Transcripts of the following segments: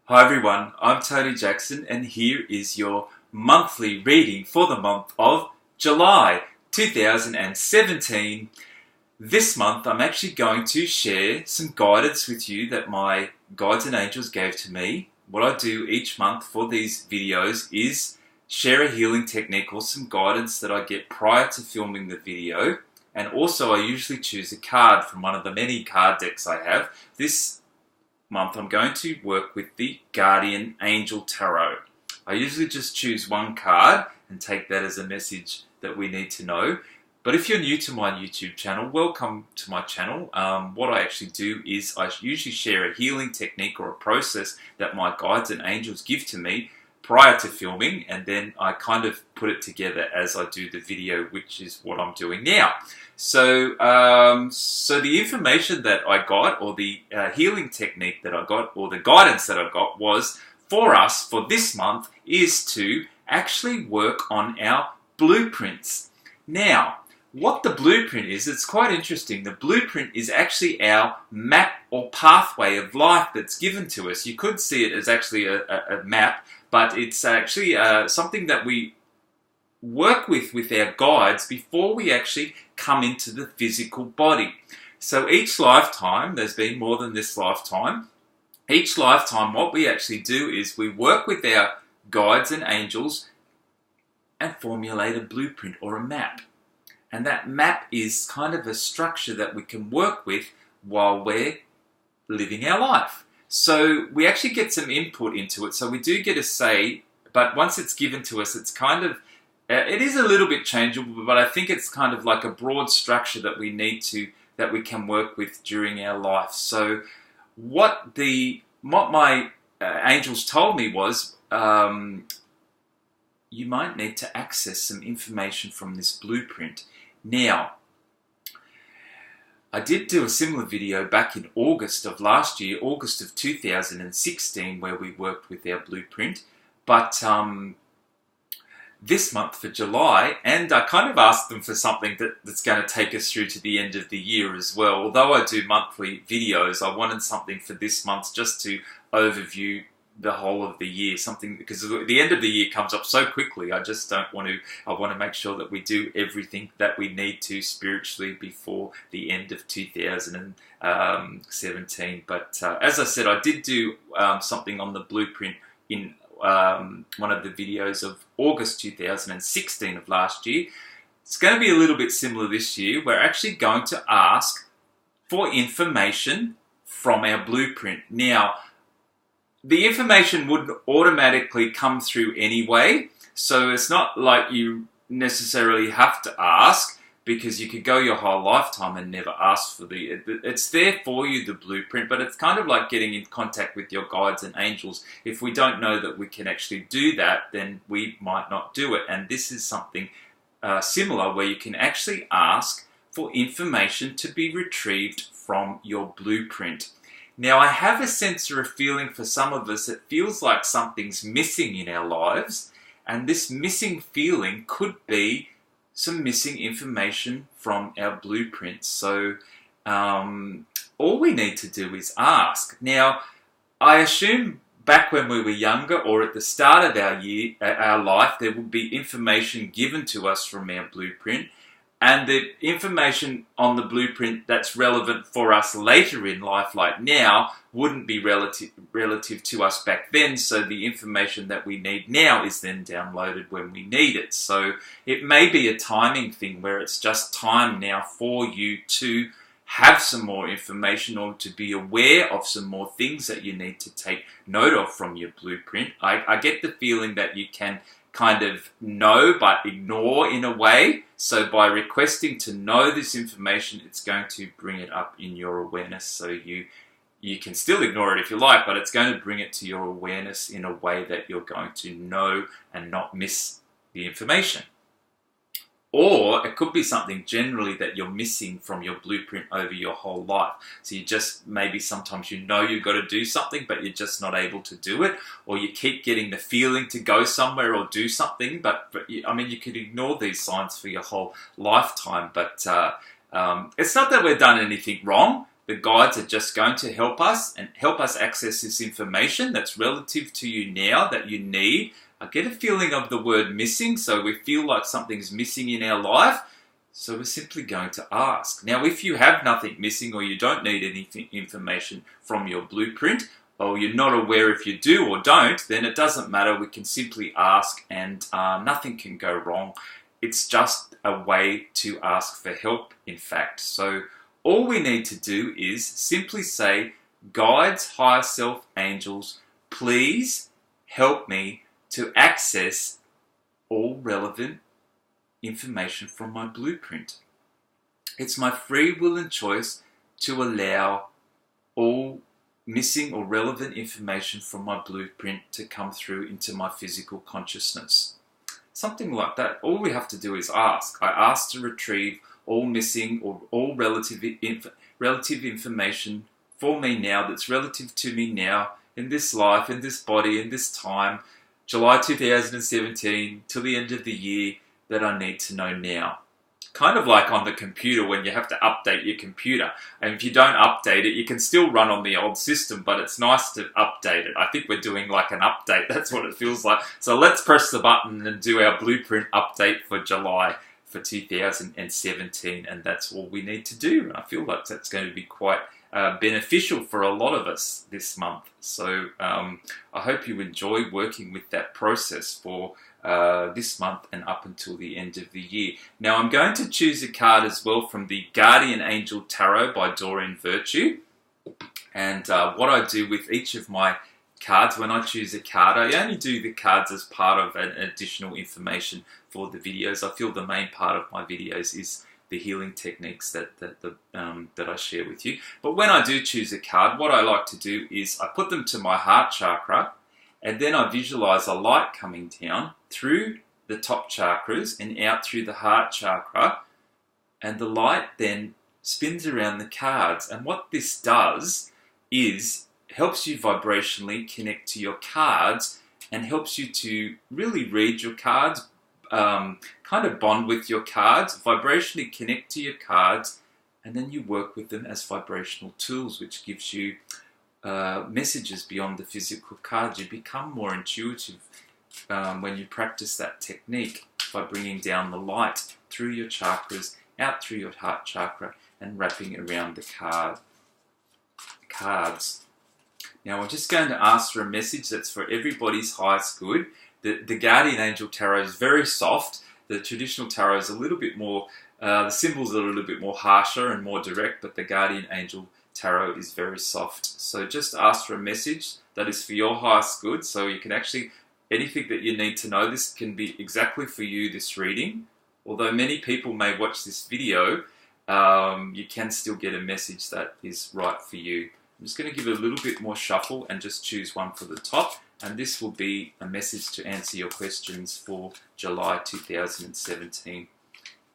Hi everyone, I'm Tony Jackson and here is your monthly reading for the month of July 2017. This month I'm actually going to share some guidance with you that my guides and angels gave to me. What I do each month for these videos is share a healing technique or some guidance that I get prior to filming the video. And also I usually choose a card from one of the many card decks I have. This month I'm going to work with the Guardian Angel Tarot. I usually just choose one card and take that as a message that we need to know. But if you're new to my YouTube channel, welcome to my channel. What I actually do is I usually share a healing technique or a process that my guides and angels give to me prior to filming, and then I kind of put it together as I do the video, which is what I'm doing now. So the information that I got, or the healing technique that I got, or the guidance that I got was for us for this month is to actually work on our blueprints. Now, what the blueprint is, it's quite interesting. The blueprint is actually our map or pathway of life that's given to us. You could see it as actually a map, but it's actually something that we work with our guides before we actually come into the physical body. So each lifetime, there's been more than this lifetime, each lifetime what we actually do is we work with our guides and angels and formulate a blueprint or a map. And that map is kind of a structure that we can work with while we're living our life. So we actually get some input into it. So we do get a say, but once it's given to us, it's kind of, it is a little bit changeable, but I think it's kind of like a broad structure that we that we can work with during our life. So what my angels told me was, you might need to access some information from this blueprint. Now, I did do a similar video back in August of last year, August of 2016, where we worked with our blueprint. But this month for July, and I kind of asked them for something that's going to take us through to the end of the year as well. Although I do monthly videos, I wanted something for this month just to overview the whole of the year, something, because the end of the year comes up so quickly. I just don't want to, I want to make sure that we do everything that we need to spiritually before the end of 2017. But as I said, I did do something on the blueprint in one of the videos of August 2016 of last year. It's going to be a little bit similar this year. We're actually going to ask for information from our blueprint. Now, the information would automatically come through anyway, so it's not like you necessarily have to ask, because you could go your whole lifetime and never ask for it's there for you, the blueprint, but it's kind of like getting in contact with your guides and angels. If we don't know that we can actually do that, then we might not do it. And this is something similar, where you can actually ask for information to be retrieved from your blueprint. Now, I have a sense or a feeling for some of us, it feels like something's missing in our lives, and this missing feeling could be some missing information from our blueprints. So all we need to do is ask. Now, I assume back when we were younger, or at the start of our life, there would be information given to us from our blueprint, and the information on the blueprint that's relevant for us later in life, like now, wouldn't be relative to us back then. So the information that we need now is then downloaded when we need it. So it may be a timing thing, where it's just time now for you to have some more information, or to be aware of some more things that you need to take note of from your blueprint. I get the feeling that you can kind of know but ignore in a way. So by requesting to know this information, it's going to bring it up in your awareness. So you can still ignore it if you like, but it's going to bring it to your awareness in a way that you're going to know and not miss the information. Or it could be something generally that you're missing from your blueprint over your whole life. So you just, maybe sometimes you know you've got to do something, but you're just not able to do it. Or you keep getting the feeling to go somewhere or do something, but I mean, you could ignore these signs for your whole lifetime. But it's not that we've done anything wrong. the guides are just going to help us and help us access this information that's relative to you now that you need. I get a feeling of the word missing, so we feel like something's missing in our life. So we're simply going to ask. Now, if you have nothing missing or you don't need any information from your blueprint, or you're not aware if you do or don't, then it doesn't matter. We can simply ask and nothing can go wrong. It's just a way to ask for help, in fact. So all we need to do is simply say, guides, higher self, angels, please help me to access all relevant information from my blueprint. It's my free will and choice to allow all missing or relevant information from my blueprint to come through into my physical consciousness. Something like that. All we have to do is ask. I ask to retrieve all missing or all relative information for me now, that's relative to me now, in this life, in this body, in this time, July 2017 till the end of the year, that I need to know now. Kind of like on the computer when you have to update your computer. And if you don't update it, you can still run on the old system, but it's nice to update it. I think we're doing like an update. That's what it feels like. So let's press the button and do our blueprint update for July for 2017. And that's all we need to do. And I feel like that's going to be quite beneficial for a lot of us this month. So I hope you enjoy working with that process for this month and up until the end of the year. Now I'm going to choose a card as well from the Guardian Angel Tarot by Doreen Virtue. And what I do with each of my cards, when I choose a card, I only do the cards as part of an additional information for the videos. I feel the main part of my videos is the healing techniques that I share with you. But when I do choose a card, what I like to do is I put them to my heart chakra, and then I visualize a light coming down through the top chakras and out through the heart chakra. And the light then spins around the cards. And what this does is helps you vibrationally connect to your cards and helps you to really read your cards, kind of bond with your cards, vibrationally connect to your cards, and then you work with them as vibrational tools, which gives you messages beyond the physical cards. You become more intuitive when you practice that technique by bringing down the light through your chakras, out through your heart chakra, and wrapping around the cards. Now I'm just going to ask for a message that's for everybody's highest good. The Guardian Angel Tarot is very soft. The traditional tarot is a little bit more, the symbols are a little bit more harsher and more direct, but the Guardian Angel Tarot is very soft. So just ask for a message that is for your highest good. So you can actually, anything that you need to know, this can be exactly for you, this reading. Although many people may watch this video, you can still get a message that is right for you. I'm just going to give it a little bit more shuffle and just choose one for the top. And this will be a message to answer your questions for July 2017.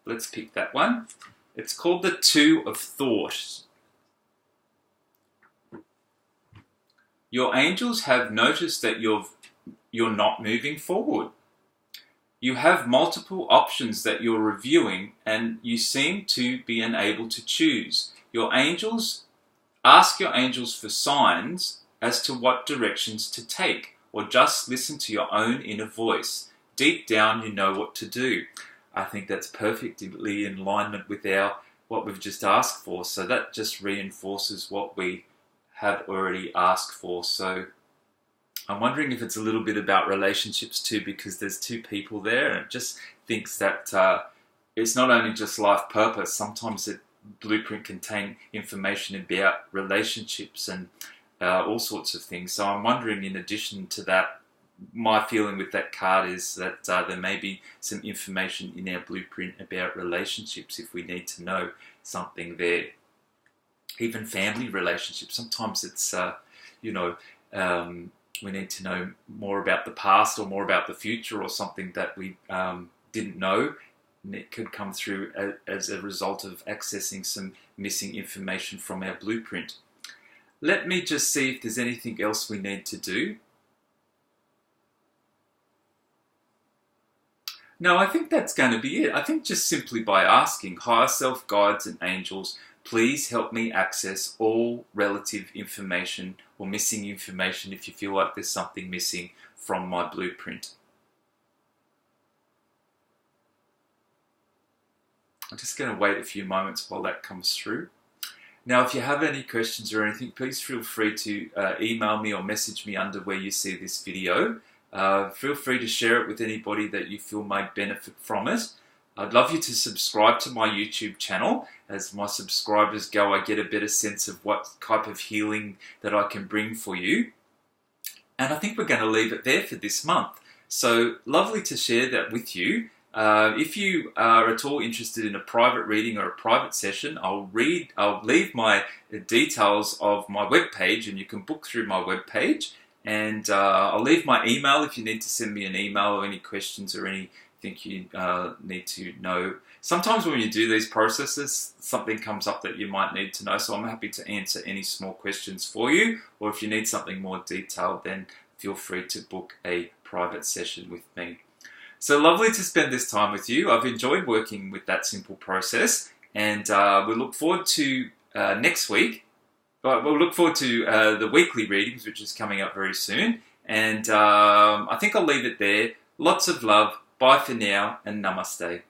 Let's pick that one. It's called the Two of Thought. Your angels have noticed that you're not moving forward. You have multiple options that you're reviewing and you seem to be unable to choose. Ask your angels for signs as to what directions to take, or just listen to your own inner voice. Deep down, you know what to do. I think that's perfectly in alignment with what we've just asked for. So that just reinforces what we have already asked for. So I'm wondering if it's a little bit about relationships too, because there's two people there, and it just thinks that it's not only just life purpose. Sometimes the blueprint contain information about relationships and all sorts of things. So I'm wondering, in addition to that, my feeling with that card is that there may be some information in our blueprint about relationships if we need to know something there. Even family relationships. Sometimes it's, we need to know more about the past or more about the future or something that we didn't know. And it could come through as a result of accessing some missing information from our blueprint. Let me just see if there's anything else we need to do. No, I think that's going to be it. I think just simply by asking higher self, guides and angels, please help me access all relative information or missing information if you feel like there's something missing from my blueprint. I'm just going to wait a few moments while that comes through. Now, if you have any questions or anything, please feel free to email me or message me under where you see this video. Feel free to share it with anybody that you feel might benefit from it. I'd love you to subscribe to my YouTube channel. As my subscribers go, I get a better sense of what type of healing that I can bring for you. And I think we're going to leave it there for this month. So lovely to share that with you. If you are at all interested in a private reading or a private session, I'll leave my details of my webpage, and you can book through my webpage. And I'll leave my email if you need to send me an email or any questions or anything you need to know. Sometimes when you do these processes, something comes up that you might need to know, so I'm happy to answer any small questions for you. Or if you need something more detailed, then feel free to book a private session with me. So lovely to spend this time with you. I've enjoyed working with that simple process, and we look forward to next week. But we'll look forward to the weekly readings, which is coming up very soon. And I think I'll leave it there. Lots of love. Bye for now, and namaste.